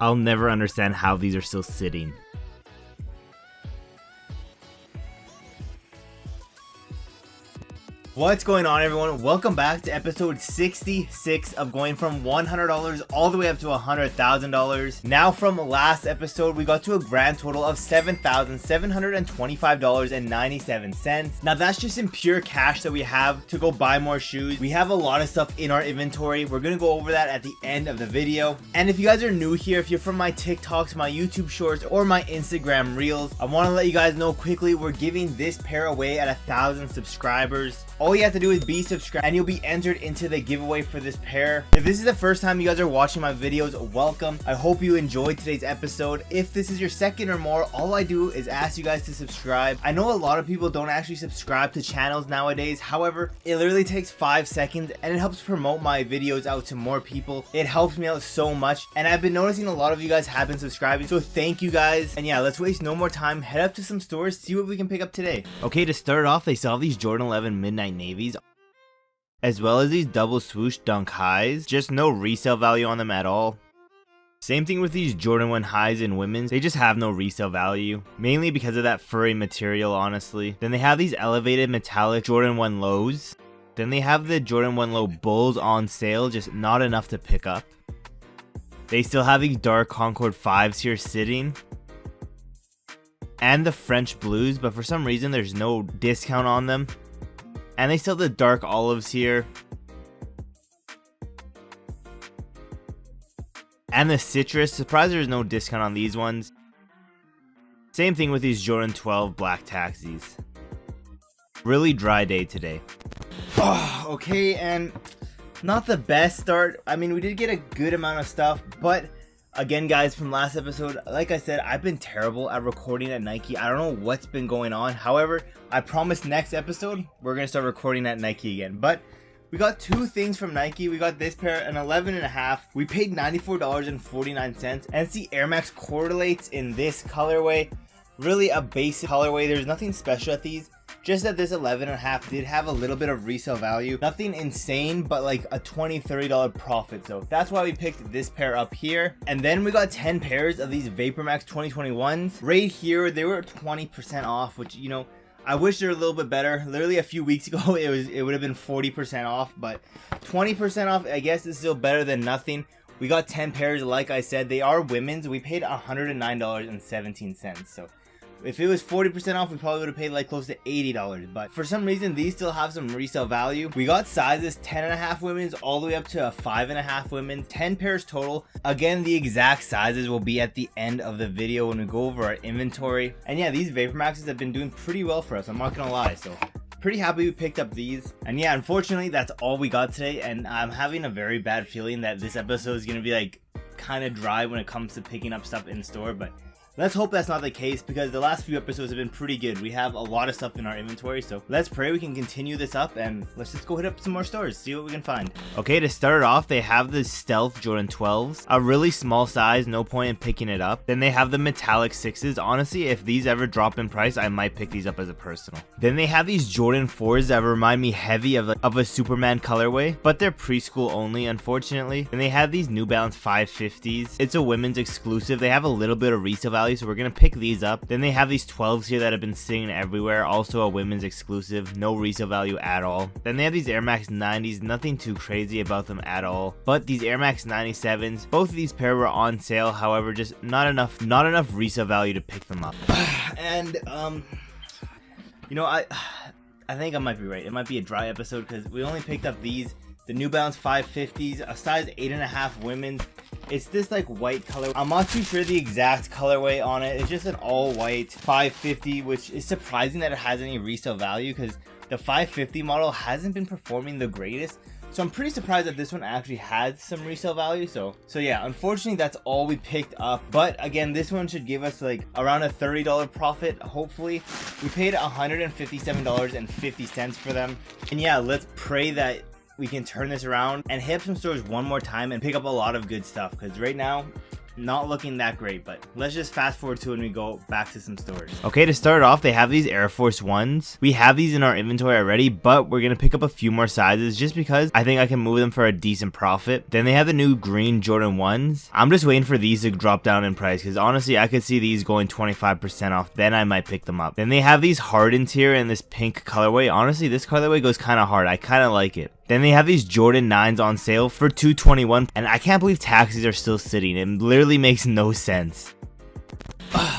I'll never understand how these are still sitting. What's going on, everyone? Welcome back to episode 66 of going from $100 all the way up to $100,000. Now, from last episode, we got to a grand total of $7,725.97. Now, that's just in pure cash that we have to go buy more shoes. We have a lot of stuff in our inventory. We're gonna go over that at the end of the video. And if you guys are new here, if you're from my TikToks, my YouTube shorts, or my Instagram reels, I want to let you guys know quickly, we're giving this pair away at 1,000 subscribers. All you have to do is be subscribed and you'll be entered into the giveaway for this pair. If this is the first time you guys are watching my videos, welcome. I hope you enjoyed today's episode. If this is your second or more, all I do is ask you guys to subscribe. I know a lot of people don't actually subscribe to channels nowadays. However, it literally takes 5 seconds and it helps promote my videos out to more people. It helps me out so much, and I've been noticing a lot of you guys have been subscribing, so thank you guys. And yeah, let's waste no more time. Head up to some stores, see what we can pick up today. Okay, to start off, they sell these Jordan 11 Midnight Navies, as well as these double swoosh dunk highs. Just no resale value on them at all. Same thing with these Jordan 1 highs in women's. They just have no resale value, mainly because of that furry material, honestly. Then they have these elevated metallic Jordan 1 lows. Then they have the Jordan 1 low bulls on sale, just not enough to pick up. They still have these dark Concord 5s here sitting, and the French blues, but for some reason there's no discount on them. And they still have the dark olives here, and the citrus. Surprised there's no discount on these ones. Same thing with these Jordan 12 black taxis. Really dry day today. Oh, okay, and not the best start. I mean, we did get a good amount of stuff, but again, guys, from last episode, like I said, I've been terrible at recording at Nike. I don't know what's been going on. However, I promise next episode, we're going to start recording at Nike again. But we got two things from Nike. We got this pair, an 11.5. We paid $94.49. And it's the Air Max Correlates in this colorway. Really a basic colorway. There's nothing special at these. Just that this 11.5 did have a little bit of resale value. Nothing insane, but like a $20-$30 profit. So that's why we picked this pair up here. And then we got 10 pairs of these VaporMax 2021s. Right here, they were 20% off, which, you know, I wish they were a little bit better. Literally a few weeks ago, it would have been 40% off, but 20% off, I guess, is still better than nothing. We got 10 pairs, like I said. They are women's. We paid $109.17. So if it was 40% off, we probably would have paid like close to $80. But for some reason, these still have some resale value. We got sizes 10.5 women's all the way up to a 5.5 women's. 10 pairs total. Again, the exact sizes will be at the end of the video when we go over our inventory. And yeah, these VaporMaxes have been doing pretty well for us, I'm not gonna lie. So pretty happy we picked up these. And yeah, unfortunately, that's all we got today. And I'm having a very bad feeling that this episode is gonna be like kind of dry when it comes to picking up stuff in store. But let's hope that's not the case, because the last few episodes have been pretty good. We have a lot of stuff in our inventory, so let's pray we can continue this up, and let's just go hit up some more stores, see what we can find. Okay, to start off, they have the Stealth Jordan 12s, a really small size, no point in picking it up. Then they have the metallic 6s. Honestly, if these ever drop in price, I might pick these up as a personal. Then they have these Jordan 4s that remind me heavy of a Superman colorway, but they're preschool only, unfortunately. And they have these New Balance 550s. It's a women's exclusive. They have a little bit of resale value, so we're gonna pick these up. Then they have these 12s here that have been sitting everywhere, also a women's exclusive, no resale value at all. Then they have these Air Max 90s, nothing too crazy about them at all. But these Air Max 97s, both of these pair were on sale, however, just not enough resale value to pick them up. And you know, I think I might be right. It might be a dry episode because we only picked up these, the New Balance 550s, a size 8.5 women's. It's this like white color. I'm not too sure the exact colorway on it. It's just an all white 550, which is surprising that it has any resale value because the 550 model hasn't been performing the greatest. So I'm pretty surprised that this one actually had some resale value. So yeah, unfortunately that's all we picked up. But again, this one should give us like around a $30 profit, hopefully. We paid $157.50 for them. And yeah, let's pray that we can turn this around and hit up some stores one more time and pick up a lot of good stuff, because right now not looking that great, but let's just fast forward to when we go back to some stores. Okay, to start off, they have these Air Force Ones. We have these in our inventory already, but we're gonna pick up a few more sizes just because I think I can move them for a decent profit. Then they have the new green Jordan 1s. I'm just waiting for these to drop down in price because honestly, I could see these going 25% off. Then I might pick them up. Then they have these Hardens here in this pink colorway. Honestly, this colorway goes kind of hard. I kind of like it. Then they have these Jordan 9s on sale for $221, and I can't believe taxis are still sitting. It literally makes no sense.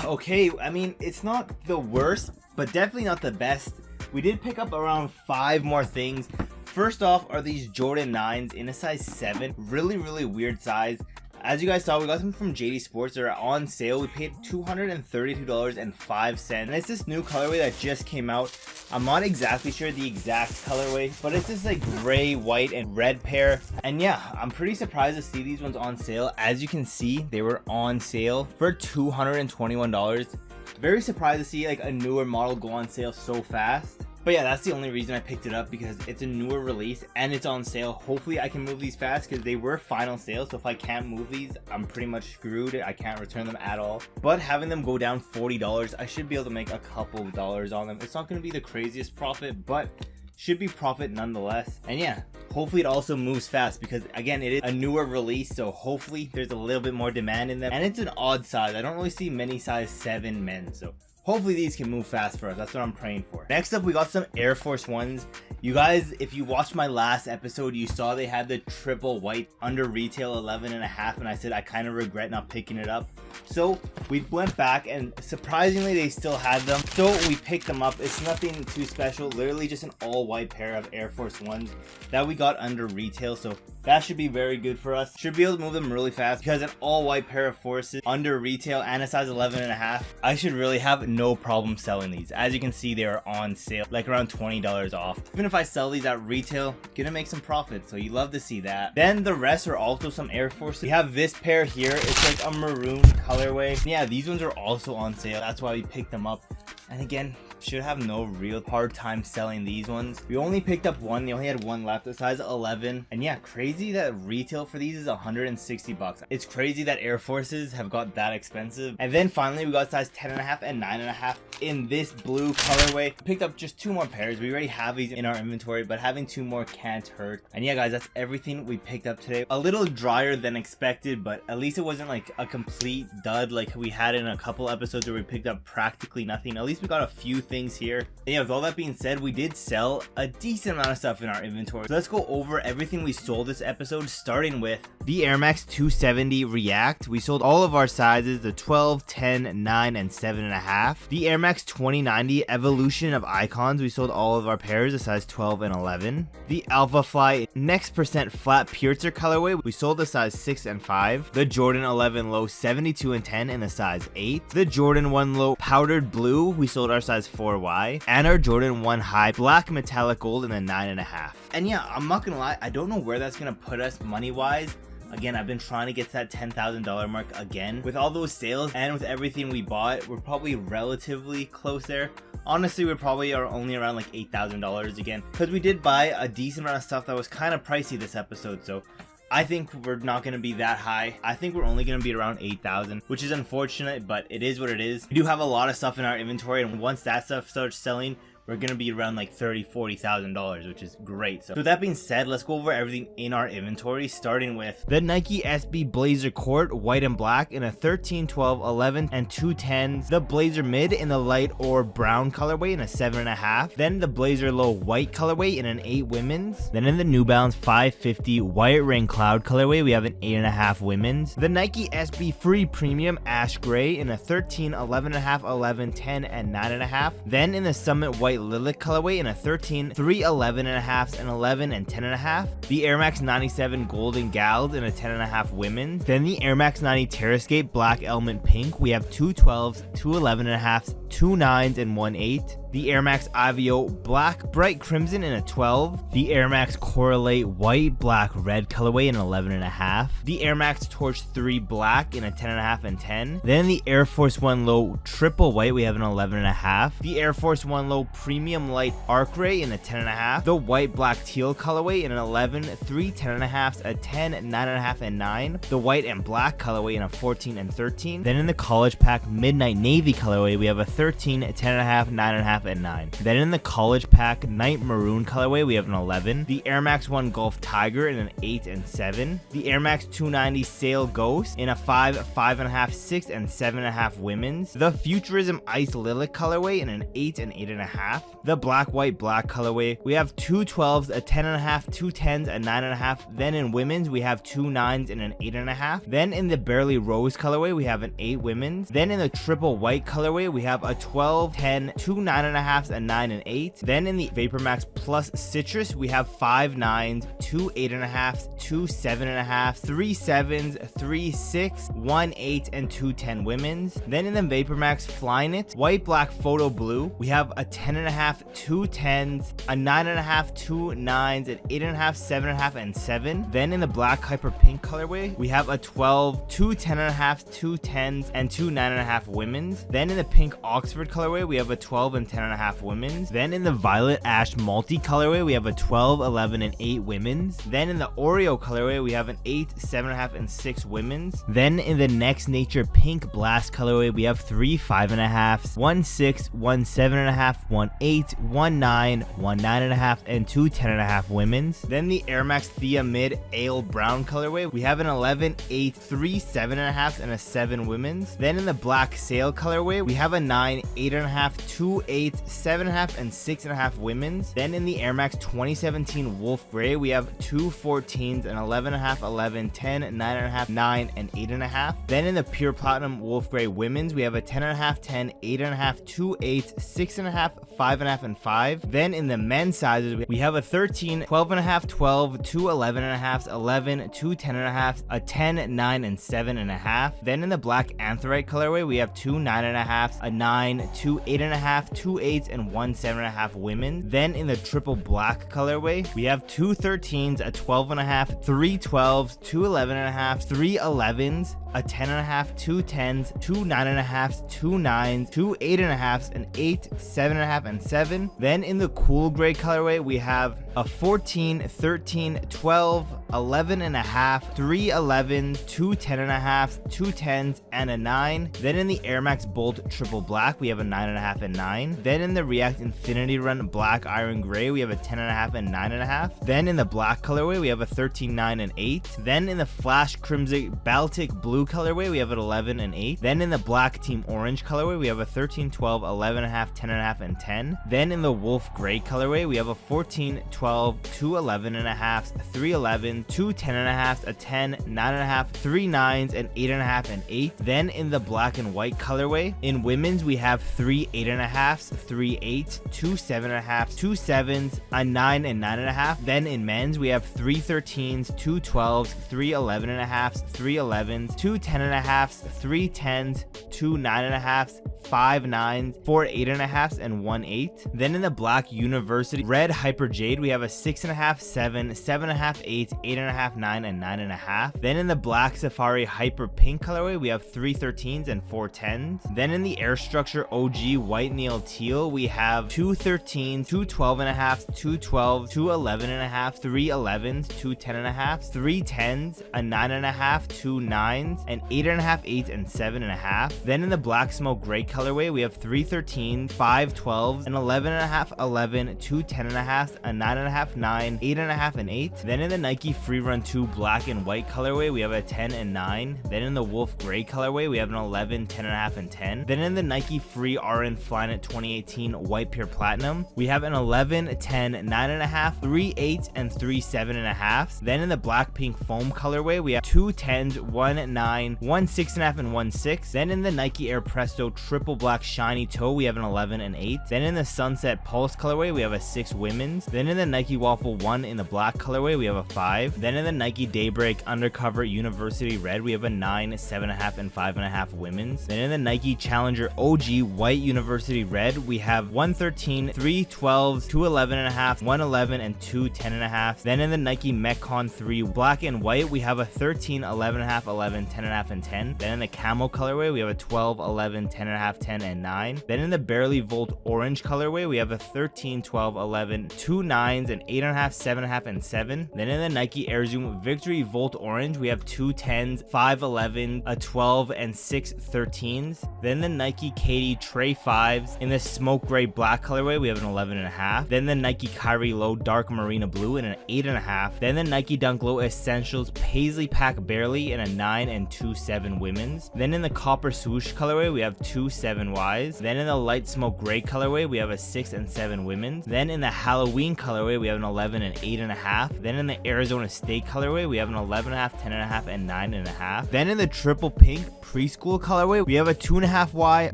Okay, I mean, it's not the worst, but definitely not the best. We did pick up around 5 more things. First off are these Jordan 9s in a size 7. Really weird size. As you guys saw, we got them from JD Sports. They're on sale. We paid $232.05. And it's this new colorway that just came out. I'm not exactly sure the exact colorway, but it's this like gray, white, and red pair. And yeah, I'm pretty surprised to see these ones on sale. As you can see, they were on sale for $221. Very surprised to see like a newer model go on sale so fast. But yeah, that's the only reason I picked it up, because it's a newer release and it's on sale. Hopefully I can move these fast because they were final sale. So if I can't move these, I'm pretty much screwed. I can't return them at all. But having them go down $40, I should be able to make a couple of dollars on them. It's not going to be the craziest profit, but should be profit nonetheless. And yeah, hopefully it also moves fast because again, it is a newer release, so hopefully there's a little bit more demand in them. And it's an odd size. I don't really see many size 7 men, so hopefully these can move fast for us. That's what I'm praying for. Next up, we got some Air Force Ones. You guys, if you watched my last episode, you saw they had the triple white under retail 11.5, and I said I kind of regret not picking it up. So we went back and surprisingly they still had them. So we picked them up. It's nothing too special. Literally just an all white pair of Air Force Ones that we got under retail. So that should be very good for us. Should be able to move them really fast because an all white pair of Forces under retail and a size 11.5, I should really have no problem selling these. As you can see, they are on sale, like around $20 off. Even if I sell these at retail, gonna make some profit, so you love to see that. Then the rest are also some Air Forces. We have this pair here. It's like a maroon colorway. Yeah, these ones are also on sale. That's why we picked them up. And again, should have no real hard time selling these ones. We only picked up one. They only had one left, a size 11. And yeah, crazy that retail for these is $160. It's crazy that Air Forces have got that expensive. And then finally we got size 10.5 and 9.5 in this blue colorway. Picked up just 2 more pairs. We already have these in our inventory, but having 2 more can't hurt. And yeah guys, that's everything we picked up today. A little drier than expected, but at least it wasn't like a complete dud like we had in a couple episodes where we picked up practically nothing. At least we got a few things here. And yeah, with all that being said, we did sell a decent amount of stuff in our inventory. So let's go over everything we sold this episode, starting with the Air Max 270 React. We sold all of our sizes, the 12, 10, 9, and 7.5. The Air Max 2090 Evolution of Icons, we sold all of our pairs, a size 12 and 11. The Alpha Fly Next Percent Flat Puriter colorway, we sold a size 6 and 5. The Jordan 11 Low 72 and 10 in a size 8. The Jordan 1 Low Powdered Blue, we sold our size 4Y. And our Jordan 1 High Black Metallic Gold in a 9.5. And yeah, I'm not gonna lie, I don't know where that's gonna put us money wise. Again, I've been trying to get to that $10,000 mark again. With all those sales and with everything we bought, we're probably relatively close there. Honestly, we probably are only around like $8,000 again, because we did buy a decent amount of stuff that was kind of pricey this episode. So I think we're not going to be that high. I think we're only going to be around 8,000, which is unfortunate, but it is what it is. We do have a lot of stuff in our inventory, and once that stuff starts selling, we're gonna be around like $30,000-$40,000, which is great. So with that being said, let's go over everything in our inventory, starting with the Nike SB Blazer Court white and black in a 13, 12, 11, and 210s. The Blazer Mid in the light or brown colorway in a 7.5. Then the Blazer Low white colorway in an 8 women's. Then in the New Balance 550 White Rain Cloud colorway, we have an 8.5 women's. The Nike SB Free Premium Ash Gray in a 13, 11.5, 11, 10, and 9.5. Then in the Summit White Lilac colorway in a 13, 3 11.5s, and 11 and 10.5. The Air Max 97 Golden Gals in a 10.5 women's. Then the Air Max 90 Terrascape Black Element Pink. We have 2 12s, 2 11.5s, 2 9s and 1 8. The Air Max Avio Black Bright Crimson in a 12. The Air Max Correlate White Black Red colorway in 11.5. The Air Max Torch 3 Black in a 10.5 and 10. Then the Air Force One Low Triple White, we have an 11.5. The Air Force One Low Premium Light Arc Ray in a 10.5. The White Black Teal colorway in an 11, 3 10.5s, a 10, 9.5 and 9. The White and Black colorway in a 14 and 13. Then in the College Pack Midnight Navy colorway, we have a 13, 10.5, 9.5 and 9. Then in the College Pack Night Maroon colorway, we have an 11. The Air Max 1 Gulf Tiger in an 8 and 7. The Air Max 290 Sail Ghost in a 5, 5.5, 6 and 7.5 women's. The Futurism Ice Lilac colorway in an 8 and 8.5. The Black White Black colorway, we have 2 12s, a 10.5, 2 10s, a 9.5. Then in women's, we have 2 9s and an 8.5. Then in the Barely Rose colorway, we have an 8 women's. Then in the Triple White colorway, we have a 12, 10, 2 9.5s, a 9 and 8. Then in the Vapor Max Plus Citrus, we have 5 9s, 2 8.5s, 2 7.5, 3 7s, 3 6, 1 8, and 2 10 women's. Then in the Vapor Max Flyknit White Black Photo Blue, we have a 10.5, 2 10s, a 9.5, 2 9s, an 8.5, 7.5, and 7. Then in the Black Hyper Pink colorway, we have a 12, 2 10.5, 2 10s, and 2 9.5 women's. Then in the Pink Oxford colorway, we have a 12 and 10.5 women's. Then in the Violet Ash Multi colorway, we have a 12, 11, and 8 women's. Then in the Oreo colorway, we have an 8, 7.5, and 6 women's. Then in the Next Nature Pink Blast colorway, we have 3 5.5s, 1 6, 1 7.5, 1 8, 1 9, 1 9.5, and 2 10.5 women's. Then the Air Max Thea Mid Ale Brown colorway, we have an 11, 8, 3 7.5s, and a 7 women's. Then in the Black Sail colorway, we have a 9, 8.5, 2 8, 7.5, and 6.5 women's. Then in the Air Max 2017 Wolf Gray, we have 2 14s, an 11.5, 11, 10, 9.5, 9, and 8.5. Then in the Pure Platinum Wolf Gray Women's, we have a 10.5, 10, 8.5, 2 8, 6.5, 5.5, and 5. Then in the men's sizes, we have a 13, 12.5, 12, 2 11.5s, 11, 2 10.5s, a 10, 9, and 7.5. Then in the Black Anthrite colorway, we have 2 9.5s, a 9, 2 8.5, 2 8s, and 1 7.5 women. Then in the Triple Black colorway, we have 2 13s, a 12.5, 3 12s, 2 11.5, 3 11s, a 10.5, 2 10s, 2 9.5s, 2 9s, 2 8.5s, an 8, 7.5, and 7. Then in the Cool Gray colorway, we have a 14, 13, 12, 11.5, 3 11s, 2 10.5s, 2 10s, and a 9. Then in the Air Max Bolt Triple Black, we have a 9.5 and 9. Then in the React Infinity Run Black Iron Gray, we have a 10.5 and 9.5. Then in the Black colorway, we have a 13, 9, and 8. Then in the Flash Crimson Baltic Blue colorway, we have an 11 and 8. Then in the Black Team Orange colorway, we have a 13, 12, 11.5, 10.5, and 10. Then in the Wolf Gray colorway, we have a 14, 12, 2 11.5s, 3 11s, 2 10.5s, a 10, 9.5, 3 9s, and 8.5 and 8. Then in the Black and White colorway, in women's, we have 3 8.5s, 3 8, 2 7.5s, 2 7s, a 9 and 9.5. Then in men's, we have 3 13s, 2 12s, 3 11.5s, 3 11s, 2 10.5s, 3 10s, 2 9.5s, 5 9s, 4 8.5s, and 1 8. Then in the Black University Red Hyper Jade, we have a 6.5, 7, 7.5, 8, 8.5, 9, and 9.5. Then in the Black Safari Hyper Pink colorway, we have 3 13s and 4 10s. Then in the Air Structure OG White Neil Teal, we have 2 13s, 2 12.5s, 2 12s, 2 11.5, 3 11s, 2 10.5s, 3 10s, a 9.5, 2 9s, and 8.5, 8, and 7.5. Then in the Black Smoke Gray colorway, we have 3 13s, 5 12s, an 11.5, 11, 2 10.5s, a 9.5, 9, 8.5, and 8. Then in the Nike Free Run 2 Black and White colorway, we have a 10 and 9. Then in the Wolf Gray colorway, we have an 11, 10.5, and 10. Then in the Nike Free RN Flyknit 2018 White Pure Platinum, we have an 11, 10, 9.5, 3 8, and 3 7.5. Then in the Black Pink Foam colorway, we have 2 10s, 1 9, 9, one 6.5, and one 6. Then in the Nike Air Presto triple black shiny toe, we have an 11 and 8. Then in the Sunset Pulse colorway, we have a 6 women's. Then in the Nike Waffle 1 in the black colorway, we have a 5. Then in the Nike Daybreak Undercover University Red, we have a 9, 7.5, and 5.5 women's. Then in the Nike Challenger OG White University Red, we have 113, 3 12s, 2 11.5, 1 11, and 2 10.5. Then in the Nike Metcon 3 black and white, we have a 13, 11.5, 11, 10.5, and 10. Then in the Camel colorway, we have a 12, 11, 10.5, 10, and 9. Then in the Barely Volt Orange colorway, we have a 13, 12, 11, 2 9s, and 8.5, 7.5, and 7. Then in the Nike Air Zoom Victory Volt Orange, we have 2 10s, 5 11, a 12, and 6 13s. Then the Nike Katy Trey 5s in the Smoke Gray Black colorway, we have an 11.5. Then the Nike Kyrie Low Dark Marina Blue in an 8.5. Then the Nike Dunk Low Essentials Paisley Pack Barely in a 9 and 2 7 women's. Then in the Copper Swoosh colorway, we have 2 7Ys. Then in the Light Smoke Gray colorway, we have a 6 and 7 women's. Then in the Halloween colorway, we have an 11 and 8.5. Then in the Arizona State colorway, we have an 11.5, 10.5, and 9.5. Then in the Triple Pink Preschool colorway, we have a 2.5Y,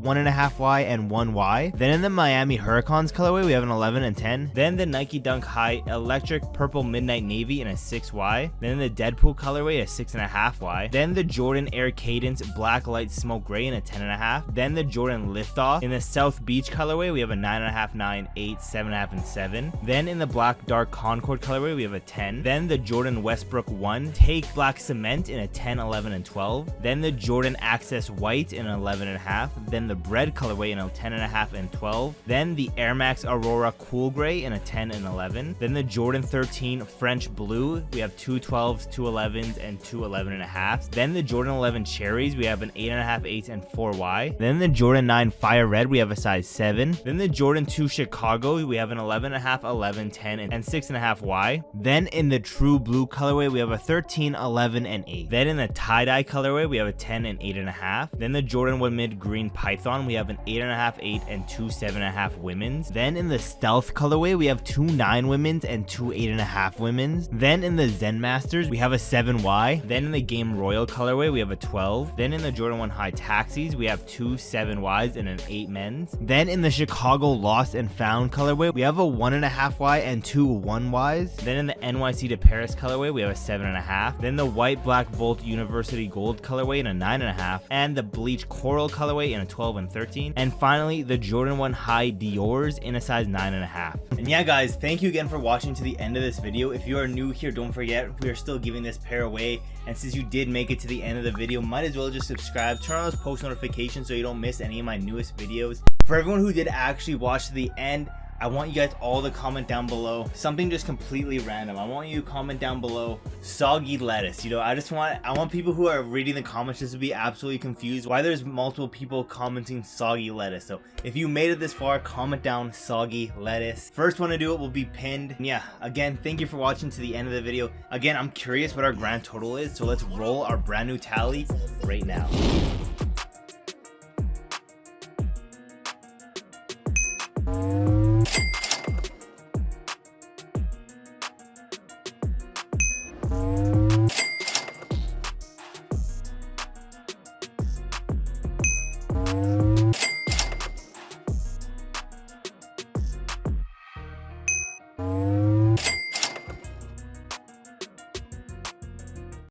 1.5Y, and 1Y. Then in the Miami Hurricanes colorway, we have an 11 and 10. Then the Nike Dunk High Electric Purple Midnight Navy in a 6Y. Then in the Deadpool colorway, a 6.5Y. Then the Jordan Air Cadence Black Light Smoke Gray in a 10.5. Then the Jordan Liftoff in the South Beach colorway, we have a 9.5, 9, 8, 7.5, and 7. Then in the Black Dark Concord colorway, we have a 10. Then the Jordan Westbrook 1 Take Black Cement in a 10, 11, and 12. Then the Jordan Access White in an 11.5. Then the Bread colorway in a 10.5 and 12. Then the Air Max Aurora Cool Gray in a 10 and 11. Then the Jordan 13 French Blue, we have 2 12s, 2 11s, and 2 11.5s. Then the Jordan 11 Cherries, we have an 8.5, 8, and 4Y. Then the Jordan 9 Fire Red, we have a size 7. Then the Jordan 2 Chicago, we have an 11.5, 11, 10, and 6.5Y. Then in the True Blue colorway, we have a 13, 11, and 8. Then in the Tie-Dye colorway, we have a 10 and 8.5. Then the Jordan 1 Mid Green Python, we have an 8.5, 8, and 2 7.5 women's. Then in the Stealth colorway, we have 2 9 women's and 2 8.5 women's. Then in the Zen Masters, we have a 7Y. Then in the Game Royal colorway, we have a 12. Then in the Jordan 1 High Taxis, we have 2 7Ys and an 8 men's. Then in the Chicago Lost and Found colorway, we have a 1.5Y and 2 1Ys. Then in the NYC to Paris colorway, we have a 7.5. Then the White Black Volt University Gold colorway in a 9.5. And the Bleach Coral colorway in a 12 and 13. And finally, the Jordan 1 High Dior's in a size 9.5. And yeah, guys, thank you again for watching to the end of this video. If you are new here, don't forget, we are still giving this pair away. And since you did make it to the end of the video, might as well just subscribe, turn on those post notifications so you don't miss any of my newest videos. For everyone who did actually watch to the end, I want you guys all to comment down below something just completely random. I want you to comment down below soggy lettuce. You know, I want people who are reading the comments just to be absolutely confused why there's multiple people commenting soggy lettuce. So if you made it this far, comment down soggy lettuce. First one to do it will be pinned. And yeah, again, thank you for watching to the end of the video. Again, I'm curious what our grand total is, so let's roll our brand new tally right now.